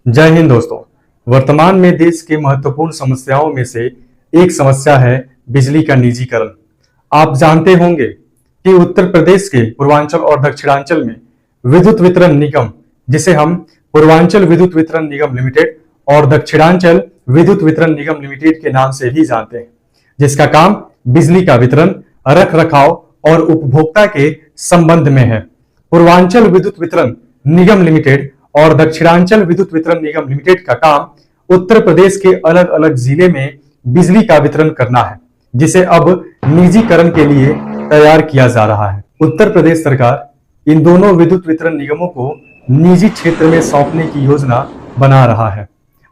जय हिंद दोस्तों। वर्तमान में देश की महत्वपूर्ण समस्याओं में से एक समस्या है बिजली का निजीकरण। आप जानते होंगे कि उत्तर प्रदेश के पूर्वांचल और दक्षिणांचल में विद्युत वितरण निगम, जिसे हम पूर्वांचल विद्युत वितरण निगम लिमिटेड और दक्षिणांचल विद्युत वितरण निगम लिमिटेड के नाम से भी जानते हैं, जिसका काम बिजली का वितरण, रख रखाव और उपभोक्ता के संबंध में है। पूर्वांचल विद्युत वितरण निगम लिमिटेड और दक्षिणांचल विद्युत वितरण निगम लिमिटेड का काम उत्तर प्रदेश के अलग अलग जिले में बिजली का वितरण करना है, जिसे अब निजीकरण के लिए तैयार किया जा रहा है। उत्तर प्रदेश सरकार इन दोनों विद्युत वितरण निगमों को निजी क्षेत्र में सौंपने की योजना बना रहा है।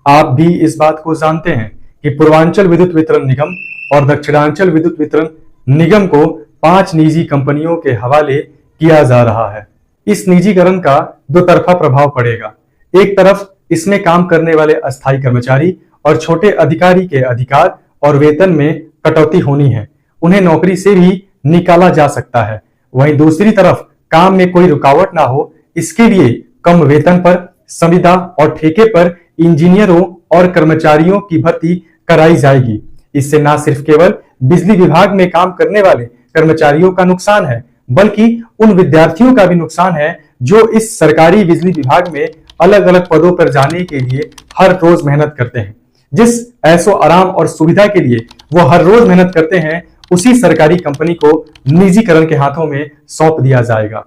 आप भी इस बात को जानते हैं कि पूर्वांचल विद्युत वितरण निगम और दक्षिणांचल विद्युत वितरण निगम को 5 निजी कंपनियों के हवाले किया जा रहा है। इस निजीकरण का दो तरफा प्रभाव पड़ेगा। एक तरफ इसमें काम करने वाले अस्थायी कर्मचारी और छोटे अधिकारी के अधिकार और वेतन में कटौती होनी है, उन्हें नौकरी से भी निकाला जा सकता है। वहीं दूसरी तरफ काम में कोई रुकावट ना हो, इसके लिए कम वेतन पर, संविदा और ठेके पर इंजीनियरों और कर्मचारियों की भर्ती कराई जाएगी। इससे न सिर्फ केवल बिजली विभाग में काम करने वाले कर्मचारियों का नुकसान है, बल्कि उन विद्यार्थियों का भी नुकसान है जो इस सरकारी बिजली विभाग में अलग अलग पदों पर जाने के लिए हर रोज मेहनत करते हैं। जिस ऐशो आराम और सुविधा के लिए वो हर रोज मेहनत करते हैं, उसी सरकारी कंपनी को निजीकरण के हाथों में सौंप दिया जाएगा।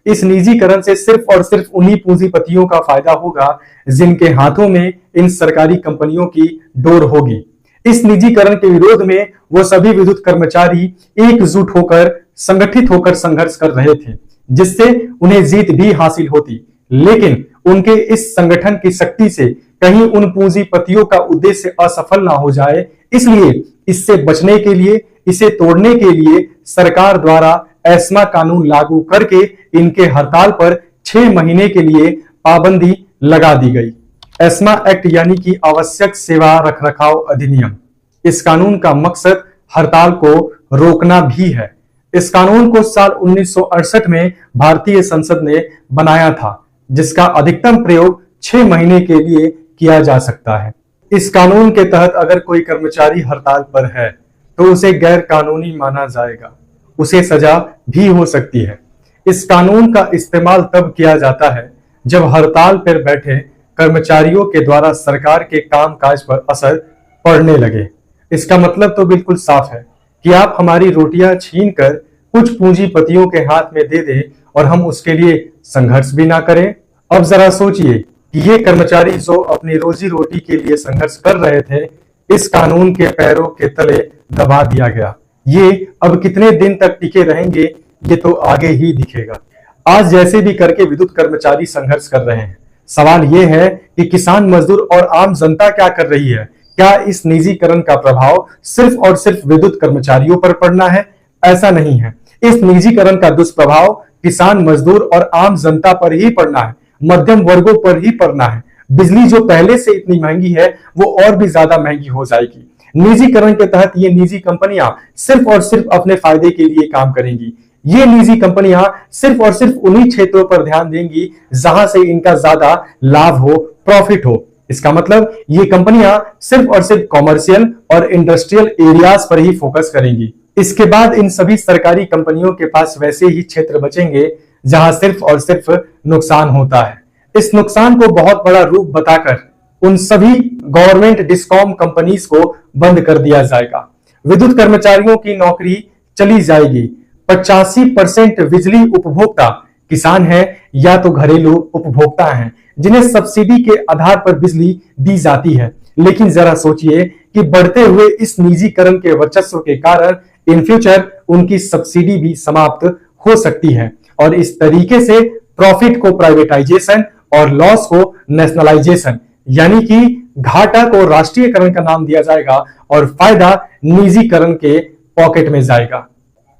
इस निजीकरण से सिर्फ और सिर्फ उन्हीं पूंजीपतियों का फायदा होगा जिनके हाथों में इन सरकारी कंपनियों की डोर होगी। इस निजीकरण के विरोध में वो सभी विद्युत कर्मचारी एकजुट होकर, संगठित होकर संघर्ष कर रहे थे, जिससे उन्हें जीत भी हासिल होती। लेकिन उनके इस संगठन की शक्ति से कहीं उन पूंजीपतियों का उद्देश्य असफल ना हो जाए, इसलिए इससे बचने के लिए, इसे तोड़ने के लिए सरकार द्वारा एस्मा कानून लागू करके इनके हड़ताल पर 6 महीने के लिए पाबंदी लगा दी गई। एस्मा एक्ट यानी कि आवश्यक सेवा रखरखाव अधिनियम। इस कानून का मकसद हड़ताल को रोकना भी है। इस कानून को साल 1968 में भारतीय संसद ने बनाया था, जिसका अधिकतम प्रयोग 6 महीने के लिए किया जा सकता है। इस कानून के तहत अगर कोई कर्मचारी हड़ताल पर है तो उसे गैर कानूनी माना जाएगा, उसे सजा भी हो सकती है। इस कानून का इस्तेमाल तब किया जाता है जब हड़ताल पर बैठे कर्मचारियों के द्वारा सरकार के कामकाज पर असर पड़ने लगे। इसका मतलब तो बिल्कुल साफ है कि आप हमारी रोटियां छीनकर कुछ पूंजीपतियों के हाथ में दे दें और हम उसके लिए संघर्ष भी ना करें। अब जरा सोचिए कि ये कर्मचारी जो अपनी रोजी रोटी के लिए संघर्ष कर रहे थे, इस कानून के पैरों के तले दबा दिया गया। ये अब कितने दिन तक टिके रहेंगे, ये तो आगे ही दिखेगा। आज जैसे भी करके विद्युत कर्मचारी संघर्ष कर रहे हैं। सवाल ये है कि किसान, मजदूर और आम जनता क्या कर रही है? क्या इस निजीकरण का प्रभाव सिर्फ और सिर्फ विद्युत कर्मचारियों पर पड़ना है? ऐसा नहीं है। इस निजीकरण का दुष्प्रभाव किसान, मजदूर और आम जनता पर ही पड़ना है, मध्यम वर्गों पर ही पड़ना है। बिजली जो पहले से इतनी महंगी है, वो और भी ज्यादा महंगी हो जाएगी। निजीकरण के तहत ये निजी कंपनियां सिर्फ और सिर्फ अपने फायदे के लिए काम करेंगी। ये निजी कंपनियां सिर्फ और सिर्फ उन्हीं क्षेत्रों पर ध्यान देंगी जहां से इनका ज्यादा लाभ हो, प्रॉफिट हो। इसका मतलब ये कंपनियां सिर्फ और सिर्फ कॉमर्शियल और इंडस्ट्रियल एरियाज पर ही फोकस करेंगी। इसके बाद इन सभी सरकारी कंपनियों के पास वैसे ही क्षेत्र बचेंगे जहां सिर्फ और सिर्फ नुकसान होता है। इस नुकसान को बहुत बड़ा रूप बताकर उन सभी गवर्नमेंट डिस्कॉम कंपनीज को बंद कर दिया जाएगा। विद्युत कर्मचारियों की नौकरी चली जाएगी। 85% बिजली उपभोक्ता किसान है या तो घरेलू उपभोक्ता हैं, जिन्हें सब्सिडी के आधार पर बिजली दी जाती है। लेकिन जरा सोचिए कि बढ़ते हुए इस निजीकरण के वर्चस्व के कारण इन फ्यूचर उनकी सब्सिडी भी समाप्त हो सकती है और इस तरीके से प्रॉफिट को प्राइवेटाइजेशन और लॉस को नेशनलाइजेशन, यानी कि घाटा को राष्ट्रीयकरण का नाम दिया जाएगा और फायदा निजीकरण के पॉकेट में जाएगा।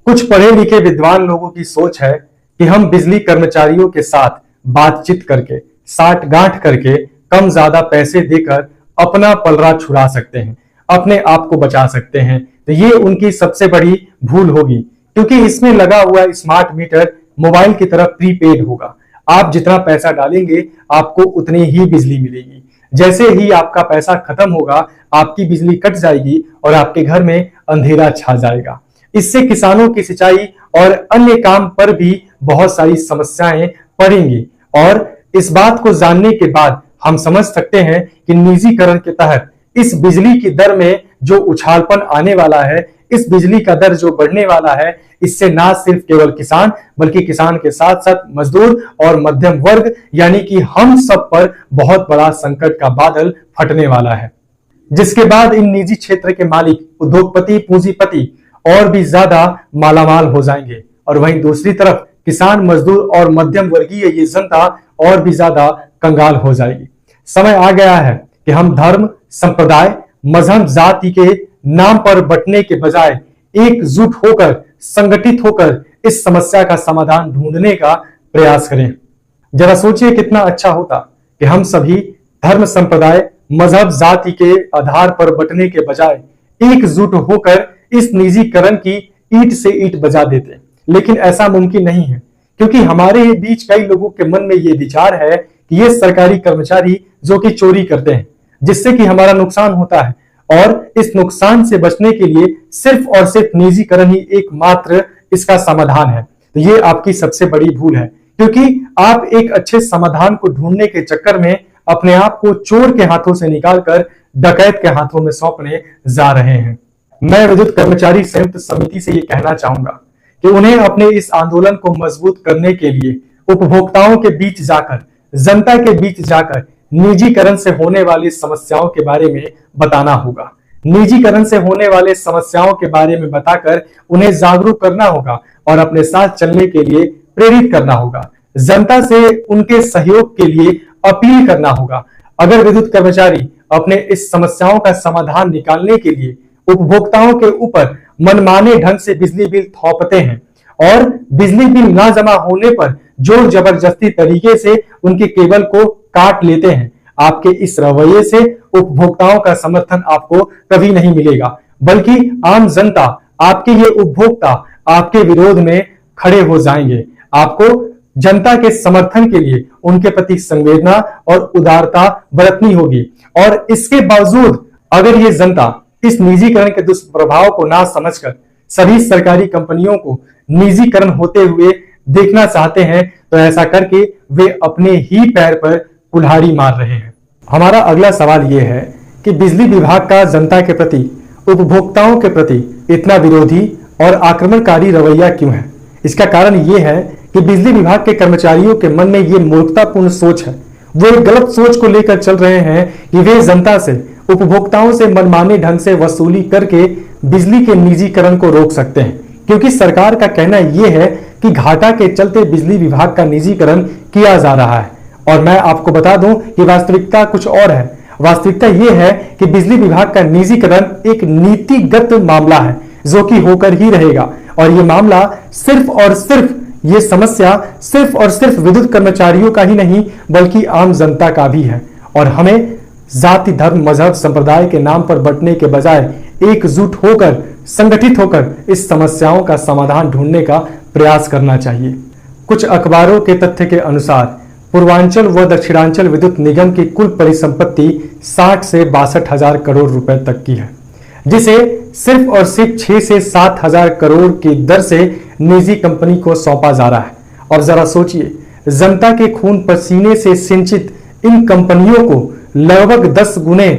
कुछ पढ़े लिखे विद्वान लोगों की सोच है कि हम बिजली कर्मचारियों के साथ बातचीत करके, साठ गांठ करके, कम ज्यादा पैसे देकर अपना पलड़ा छुड़ा सकते हैं, अपने आप को बचा सकते हैं। तो ये उनकी सबसे बड़ी भूल होगी, क्योंकि इसमें लगा हुआ स्मार्ट मीटर मोबाइल की तरह प्रीपेड होगा। आप जितना पैसा डालेंगे आपको उतनी ही बिजली मिलेगी। जैसे ही आपका पैसा खत्म होगा, आपकी बिजली कट जाएगी और आपके घर में अंधेरा छा जाएगा। इससे किसानों की सिंचाई और अन्य काम पर भी बहुत सारी समस्याएं पड़ेंगी। और इस बात को जानने के बाद हम समझ सकते हैं कि निजीकरण के तहत इस बिजली की दर में जो उछालपन आने वाला है, इस बिजली का दर जो बढ़ने वाला है, इससे ना सिर्फ केवल किसान बल्कि किसान के साथ साथ मजदूर और मध्यम वर्ग यानी कि हम सब पर बहुत बड़ा संकट का बादल फटने वाला है, जिसके बाद इन निजी क्षेत्र के मालिक, उद्योगपति, पूंजीपति और भी ज्यादा मालामाल हो जाएंगे और वहीं दूसरी तरफ किसान, मजदूर और मध्यम वर्गीय ये जनता और भी ज्यादा कंगाल हो जाएगी। समय आ गया है कि हम धर्म, संप्रदाय, मजहब, जाति के नाम पर बंटने के बजाय एकजुट होकर, संगठित होकर इस समस्या का समाधान ढूंढने का प्रयास करें। जरा सोचिए कितना अच्छा होता कि हम सभी धर्म, संप्रदाय, मजहब, जाति के आधार पर बंटने के बजाय एकजुट होकर इस निजीकरण की ईंट से ईंट बजा देते। लेकिन ऐसा मुमकिन नहीं है, क्योंकि हमारे बीच कई लोगों के मन में ये विचार है कि ये सरकारी कर्मचारी जो कि चोरी करते हैं, जिससे कि हमारा नुकसान होता है और इस नुकसान से बचने के लिए सिर्फ और सिर्फ निजीकरण ही एकमात्र इसका समाधान है। तो ये आपकी सबसे बड़ी भूल है, क्योंकि आप एक अच्छे समाधान को ढूंढने के चक्कर में अपने आप को चोर के हाथों से निकालकर डकैत के हाथों में सौंपने जा रहे हैं। मैं विद्युत कर्मचारी संयुक्त समिति से ये कहना चाहूंगा कि उन्हें अपने इस आंदोलन को मजबूत करने के लिए उपभोक्ताओं के बीच जाकर, जनता के बीच जाकर निजीकरण से होने वाली समस्याओं के बारे में बताना होगा। निजीकरण से होने वाले समस्याओं के बारे में बताकर उन्हें जागरूक करना होगा और अपने साथ चलने के लिए प्रेरित करना होगा। जनता से उनके सहयोग के लिए अपील करना होगा। अगर विद्युत कर्मचारी अपने इस समस्याओं का समाधान निकालने के लिए उपभोक्ताओं के ऊपर मनमाने ढंग से बिजली बिल थोपते हैं और बिजली बिल ना जमा होने पर जोर जबरदस्ती तरीके से उनके केबल को काट लेते हैं, आपके इस रवैये से उपभोक्ताओं का समर्थन आपको कभी नहीं मिलेगा, बल्कि आम जनता, आपके ये उपभोक्ता आपके विरोध में खड़े हो जाएंगे। आपको जनता के समर्थन के लिए उनके प्रति संवेदना और उदारता बरतनी होगी। और इसके बावजूद अगर ये जनता इस निजीकरण के दुष्प्रभाव को ना समझकर सभी सरकारी कंपनियों को निजीकरण होते हुए देखना चाहते हैं, तो ऐसा करके वे अपने ही पैर पर कुल्हाड़ी मार रहे हैं। हमारा अगला सवाल यह है कि बिजली विभाग का जनता के प्रति, उपभोक्ताओं के प्रति इतना विरोधी और आक्रमणकारी रवैया क्यों है? इसका कारण यह है कि बिजली विभाग के कर्मचारियों के मन में यह मूर्खतापूर्ण सोच है। वो एक गलत सोच को लेकर चल रहे हैं कि वे जनता से, उपभोक्ताओं से मनमाने ढंग से वसूली करके बिजली के निजीकरण को रोक सकते हैं, क्योंकि सरकार का कहना यह है कि घाटा के चलते बिजली विभाग का निजीकरण किया जा रहा है। और मैं आपको बता दूं कि वास्तविकता कुछ और है। वास्तविकता यह है कि बिजली विभाग का निजीकरण एक नीतिगत मामला है जो कि होकर ही रहेगा। और यह मामला सिर्फ और सिर्फ, ये समस्या सिर्फ और सिर्फ विद्युत कर्मचारियों का ही नहीं बल्कि आम जनता का भी है। और हमें जाति, धर्म, मजहब, संप्रदाय के नाम पर बंटने के बजाय एकजुट होकर, संगठित होकर इस समस्याओं का समाधान ढूंढने का प्रयास करना चाहिए। कुछ अखबारों के तथ्य के अनुसार पूर्वांचल व दक्षिणांचल विद्युत निगम की कुल परिसंपत्ति 60 से 62 हजार करोड़ रुपए तक की है, जिसे सिर्फ और सिर्फ 6 से 7 हजार करोड़ की दर से निजी कंपनी को सौंपा जा रहा है। और जरा सोचिए, जनता के खून पसीने से सिंचित इन कंपनियों को लगभग 10 गुने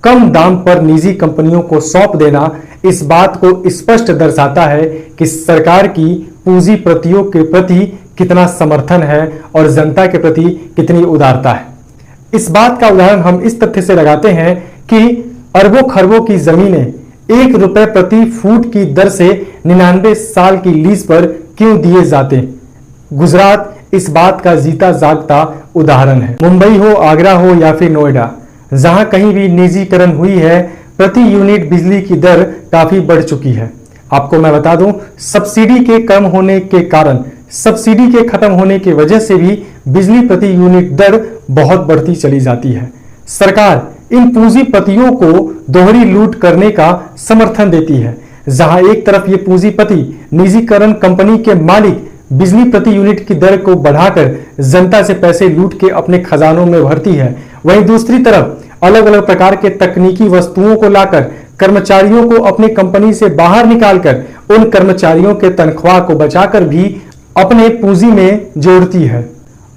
कम दाम पर निजी कंपनियों को सौंप देना इस बात को स्पष्ट दर्शाता है कि सरकार की पूंजीपतियों के प्रति कितना समर्थन है और जनता के प्रति कितनी उदारता है। इस बात का उदाहरण हम इस तथ्य से लगाते हैं कि अरबों खरबों की जमीनें 1 रुपए प्रति फुट की दर से 99 साल की लीज पर क्यों दिए जाते? गुजरात इस बात का जीता जागता उदाहरण है। मुंबई हो, आगरा हो या फिर नोएडा, जहां कहीं भी निजीकरण हुई है, प्रति यूनिट बिजली की दर काफी बढ़ चुकी है। आपको मैं बता दूं, सब्सिडी के कम होने के कारण, सब्सिडी के खत्म होने की वजह से भी बिजली प्रति यूनिट दर बहुत बढ़ती चली जाती है। सरकार इन पूंजीपतियों को दोहरी लूट करने का समर्थन देती है। जहां एक तरफ ये पूंजीपति, निजीकरण कंपनी के मालिक बिजली प्रति यूनिट की दर को बढ़ाकर जनता से पैसे लूट के अपने खजानों में भरती है, वहीं दूसरी तरफ अलग अलग प्रकार के तकनीकी वस्तुओं को लाकर कर्मचारियों को अपनी कंपनी से बाहर निकालकर उन कर्मचारियों के तनख्वाह को बचाकर भी अपने पूंजी में जोड़ती है।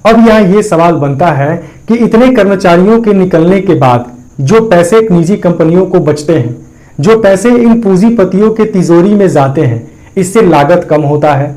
अब यहाँ ये सवाल बनता है कि इतने कर्मचारियों के निकलने के बाद जो पैसे निजी कंपनियों को बचते हैं, जो पैसे इन पूंजीपतियों के तिजोरी में जाते हैं, इससे लागत कम होता है,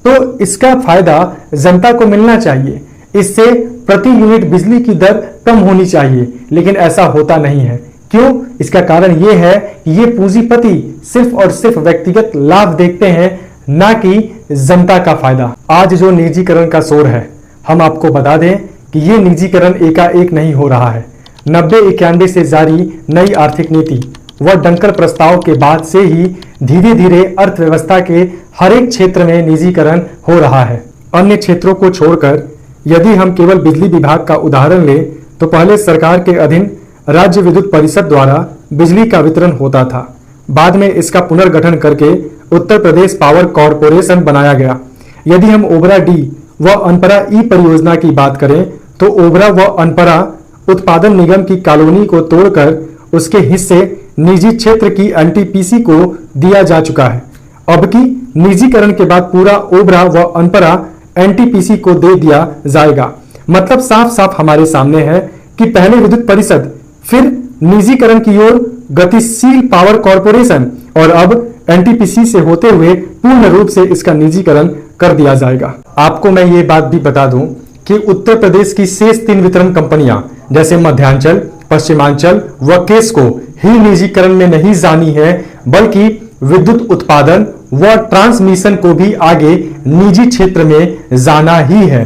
तो इसका फायदा जनता को मिलना चाहिए। इससे प्रति यूनिट बिजली की दर कम होनी चाहिए, लेकिन ऐसा होता नहीं है। क्यों? इसका कारण यह है कि ये पूंजीपति सिर्फ और सिर्फ व्यक्तिगत लाभ देखते हैं, ना कि जनता का फायदा। आज जो निजीकरण का शोर है, हम आपको बता दें कि ये निजीकरण एकाएक नहीं हो रहा है। 90-91 से जारी नई आर्थिक नीति व डंकर प्रस्ताव के बाद से ही धीरे धीरे अर्थव्यवस्था के हर एक क्षेत्र में निजीकरण हो रहा है। अन्य क्षेत्रों को छोड़कर यदि हम केवल बिजली विभाग का उदाहरण लें तो पहले सरकार के अधीन राज्य विद्युत परिषद द्वारा बिजली का वितरण होता था। बाद में इसका पुनर्गठन करके उत्तर प्रदेश पावर कॉरपोरेशन बनाया गया। यदि हम ओबरा डी व अनपरा ई परियोजना की बात करें तो ओबरा व अनपरा उत्पादन निगम की कॉलोनी को तोड़कर उसके हिस्से निजी क्षेत्र की एनटीपीसी को दिया जा चुका है। अब की निजीकरण के बाद पूरा ओबरा व अनपरा एनटीपीसी को दे दिया जाएगा। मतलब साफ साफ हमारे सामने है कि पहले विद्युत परिषद, फिर निजीकरण की ओर गतिशील पावर कॉरपोरेशन और अब एनटीपीसी से होते हुए पूर्ण रूप से इसका निजीकरण कर दिया जाएगा। आपको मैं ये बात भी बता दूं कि उत्तर प्रदेश की शेष 3 वितरण कंपनियां जैसे मध्यांचल, पश्चिमांचल व केस्को ही निजीकरण में नहीं जानी है, बल्कि विद्युत उत्पादन व ट्रांसमिशन को भी आगे निजी क्षेत्र में जाना ही है।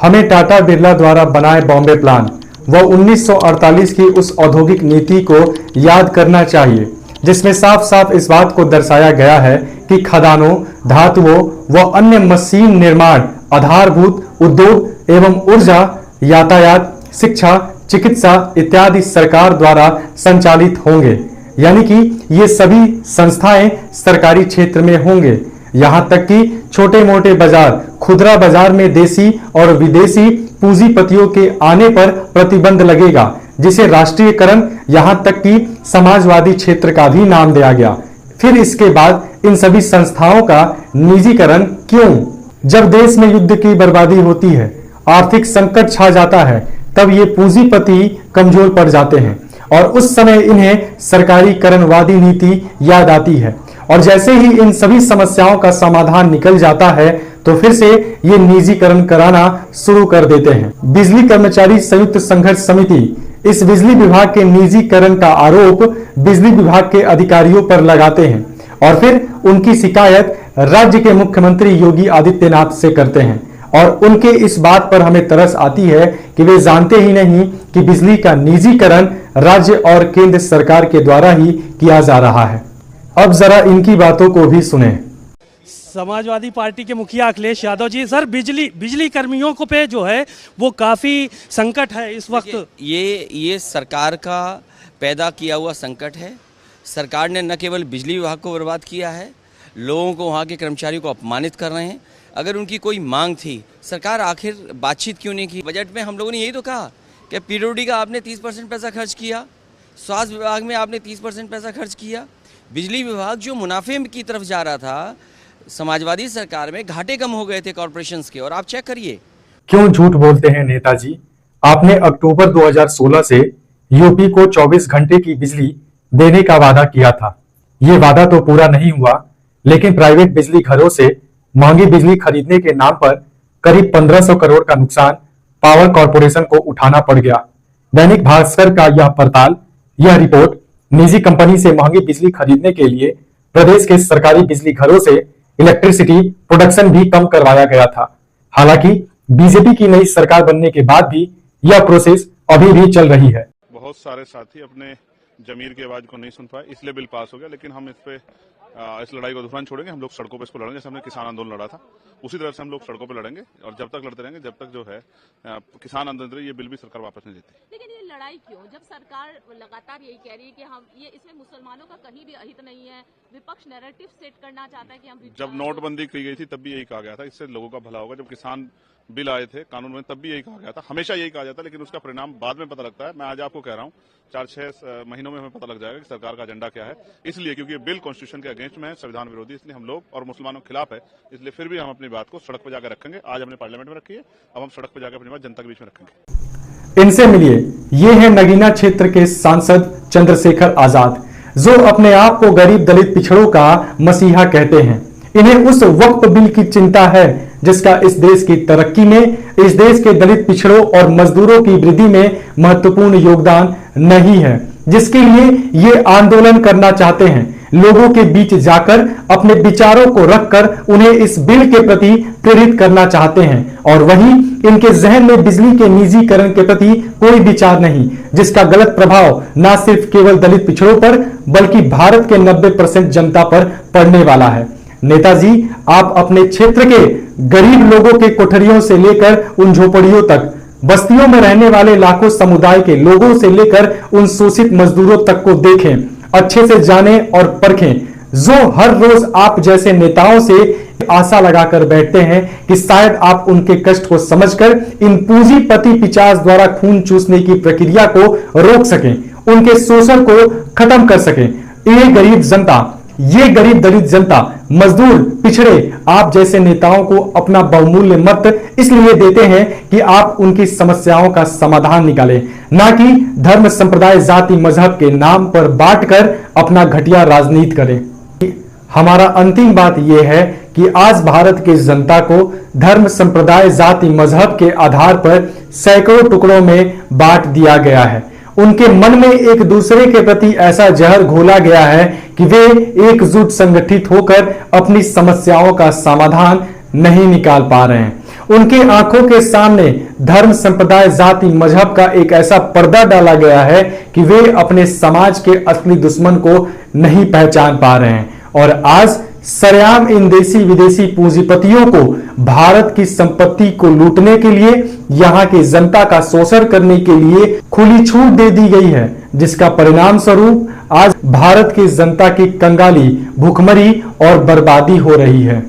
हमें टाटा बिरला द्वारा बनाए बॉम्बे प्लान व 1948 की उस औद्योगिक नीति को याद करना चाहिए, जिसमें साफ साफ इस बात को दर्शाया गया है कि खदानों, धातुओं व अन्य मशीन निर्माण, आधारभूत उद्योग एवं ऊर्जा, यातायात, शिक्षा, चिकित्सा इत्यादि सरकार द्वारा संचालित होंगे। यानी कि ये सभी संस्थाएं सरकारी क्षेत्र में होंगे। यहां तक कि छोटे मोटे बाजार, खुदरा बाजार में देसी और विदेशी पूंजीपतियों के आने पर प्रतिबंध लगेगा, जिसे राष्ट्रीयकरण, यहां तक कि समाजवादी क्षेत्र का भी नाम दिया गया। फिर इसके बाद इन सभी संस्थाओं का निजीकरण क्यों? जब देश में युद्ध की बर्बादी होती है, आर्थिक संकट छा जाता है, तब ये पूंजीपति कमजोर पड़ जाते हैं और उस समय इन्हें सरकारीकरणवादी नीति याद आती है। और जैसे ही इन सभी समस्याओं का समाधान निकल जाता है तो फिर से ये निजीकरण कराना शुरू कर देते हैं। बिजली कर्मचारी संयुक्त संघर्ष समिति इस बिजली विभाग के निजीकरण का आरोप बिजली विभाग के अधिकारियों पर लगाते हैं और फिर उनकी शिकायत राज्य के मुख्यमंत्री योगी आदित्यनाथ से करते हैं। और उनके इस बात पर हमें तरस आती है कि वे जानते ही नहीं कि बिजली का निजीकरण राज्य और केंद्र सरकार के द्वारा ही किया जा रहा है। अब जरा इनकी बातों को भी सुने। समाजवादी पार्टी के मुखिया अखिलेश यादव जी, सर बिजली कर्मियों को पे जो है वो काफ़ी संकट है इस वक्त। ये सरकार का पैदा किया हुआ संकट है। सरकार ने न केवल बिजली विभाग को बर्बाद किया है, लोगों को, वहाँ के कर्मचारियों को अपमानित कर रहे हैं। अगर उनकी कोई मांग थी, सरकार आखिर बातचीत क्यों नहीं की? बजट में हम लोगों ने यही तो कहा कि पीडब्ल्यूडी का आपने 30% पैसा खर्च किया, स्वास्थ्य विभाग में आपने 30% पैसा खर्च किया, बिजली विभाग जो मुनाफे की तरफ जा रहा था, समाजवादी सरकार में घाटे कम हो गए थे कॉर्पोरेशंस के। और आप चेक करिए। क्यों झूठ बोलते हैं नेताजी? आपने अक्टूबर 2016 से यूपी को 24 घंटे की बिजली देने का वादा किया था। ये वादा तो पूरा नहीं हुआ, लेकिन प्राइवेट बिजली घरों से महंगी बिजली खरीदने के नाम पर करीब 1500 करोड़ का नुकसान पावर कॉरपोरेशन को उठाना पड़ गया। दैनिक भास्कर का यह रिपोर्ट निजी कंपनी से महंगी बिजली खरीदने के लिए प्रदेश के सरकारी बिजली घरों से इलेक्ट्रिसिटी प्रोडक्शन भी कम करवाया गया था। हालांकि बीजेपी की नई सरकार बनने के बाद भी यह प्रोसेस अभी भी चल रही है। बहुत सारे साथी अपने जमीर की आवाज को नहीं सुन पाए, इसलिए बिल पास हो गया। लेकिन हम इस लड़ाई को दूसरा छोड़ेंगे। हम लोग सड़कों पर इसको लड़ेंगे। जैसे हमने किसान आंदोलन लड़ा था, उसी तरह से हम लोग सड़कों पर लड़ेंगे और जब तक लड़ते रहेंगे, जब तक जो है किसान आंदोलन, ये बिल भी सरकार वापस नहीं देती। लड़ाई क्यों, जब सरकार लगातार यही कह रही है कि हम इसमें मुसलमानों का कहीं भी अहित नहीं है, विपक्ष नैरेटिव सेट करना चाहता है कि हम जब नोटबंदी की गई थी तब भी यही कहा गया था इससे लोगों का भला होगा। जब किसान बिल आए थे कानून में तब भी यही कहा गया था, हमेशा यही कहा जाता है, लेकिन उसका परिणाम बाद में पता लगता है। मैं आज आपको कह रहा हूँ 4-6 महीनों में हमें पता लग जाएगा कि सरकार का एजेंडा क्या है। इसलिए क्योंकि ये बिल कॉन्स्टिट्यूशन के अगेंस्ट में है, संविधान विरोधी, इसलिए हम लोग और मुसलमानों के खिलाफ है, इसलिए फिर भी हम अपनी बात को सड़क पर जाकर रखेंगे। आज हमने पार्लियामेंट में रखी है, अब हम सड़क पर जाकर अपनी बात जनता के बीच में रखेंगे। इनसे मिलिए, ये है नगीना क्षेत्र के सांसद चंद्रशेखर आजाद, जो अपने आप को गरीब दलित पिछड़ों का मसीहा कहते हैं। इन्हें उस वक्फ बिल की चिंता है जिसका इस देश की तरक्की में, इस देश के दलित पिछड़ों और मजदूरों की वृद्धि में महत्वपूर्ण योगदान नहीं है, जिसके लिए ये आंदोलन करना चाहते हैं। लोगों के बीच जाकर अपने विचारों को रखकर उन्हें इस बिल के प्रति प्रेरित करना चाहते हैं, और वहीं इनके जहन में बिजली के निजीकरण के प्रति कोई विचार नहीं, जिसका गलत प्रभाव न सिर्फ केवल दलित पिछड़ों पर बल्कि भारत के 90% जनता पर पड़ने वाला है। नेताजी, आप अपने क्षेत्र के गरीब लोगों के कोठरियों से लेकर उन झोपड़ियों तक, बस्तियों में रहने वाले लाखों समुदाय के लोगों से लेकर उन शोषित मजदूरों तक को देखें, अच्छे से जानें और परखें, जो हर रोज आप जैसे नेताओं से आशा लगाकर बैठते हैं कि शायद आप उनके कष्ट को समझकर इन पूंजीपति पिशाच द्वारा खून चूसने की प्रक्रिया को रोक सकें, उनके शोषण को खत्म कर सकें। ये गरीब दलित जनता, मजदूर, पिछड़े आप जैसे नेताओं को अपना बहुमूल्य मत इसलिए देते हैं कि आप उनकी समस्याओं का समाधान निकालें, ना कि धर्म, संप्रदाय, जाति, मजहब के नाम पर बांटकर अपना घटिया राजनीति करें। हमारा अंतिम बात यह है कि आज भारत की जनता को धर्म, संप्रदाय, जाति, मजहब के आधार पर सैकड़ों टुकड़ों में बांट दिया गया है। उनके मन में एक दूसरे के प्रति ऐसा जहर घोला गया है कि वे एकजुट संगठित होकर अपनी समस्याओं का समाधान नहीं निकाल पा रहे हैं। उनके आंखों के सामने धर्म, संप्रदाय, जाति, मजहब का एक ऐसा पर्दा डाला गया है कि वे अपने समाज के असली दुश्मन को नहीं पहचान पा रहे हैं, और आज सरेआम इन देशी विदेशी पूंजीपतियों को भारत की संपत्ति को लूटने के लिए, यहाँ की जनता का शोषण करने के लिए खुली छूट दे दी गई है, जिसका परिणाम स्वरूप आज भारत की जनता की कंगाली, भूखमरी और बर्बादी हो रही है।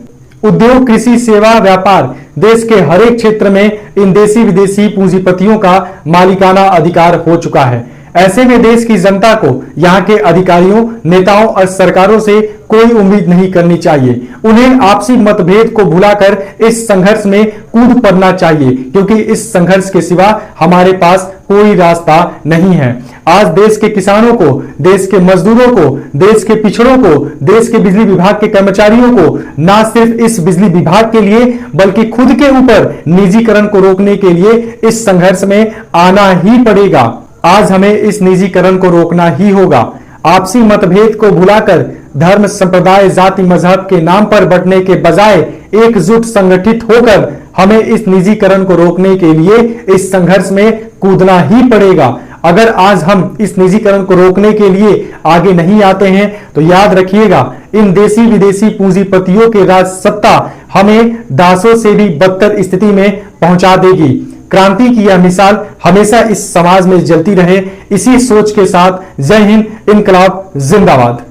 उद्योग, कृषि, सेवा, व्यापार, देश के हर एक क्षेत्र में इन देशी विदेशी पूंजीपतियों का मालिकाना अधिकार हो चुका है। ऐसे में देश की जनता को यहाँ के अधिकारियों, नेताओं और सरकारों से कोई उम्मीद नहीं करनी चाहिए। उन्हें आपसी मतभेद को भुलाकर इस संघर्ष में कूद पड़ना चाहिए, क्योंकि इस संघर्ष के सिवा हमारे पास कोई रास्ता नहीं है। आज देश के किसानों को, देश के मजदूरों को, देश के पिछड़ों को, देश के बिजली विभाग के कर्मचारियों को न सिर्फ इस बिजली विभाग के लिए बल्कि खुद के ऊपर निजीकरण को रोकने के लिए इस संघर्ष में आना ही पड़ेगा। आज हमें इस निजीकरण को रोकना ही होगा। आपसी मतभेद को भुलाकर धर्म, संप्रदाय, जाति, मजहब के नाम पर बंटने के बजाय एकजुट संगठित होकर हमें इस निजीकरण को रोकने के लिए इस संघर्ष में कूदना ही पड़ेगा। अगर आज हम इस निजीकरण को रोकने के लिए आगे नहीं आते हैं तो याद रखिएगा, इन देशी विदेशी पूंजीपतियों के राज सत्ता हमें दासों से भी बदतर स्थिति में पहुंचा देगी। क्रांति की यह मिसाल हमेशा इस समाज में जलती रहे। इसी सोच के साथ जय हिंद, इनकलाब जिंदाबाद।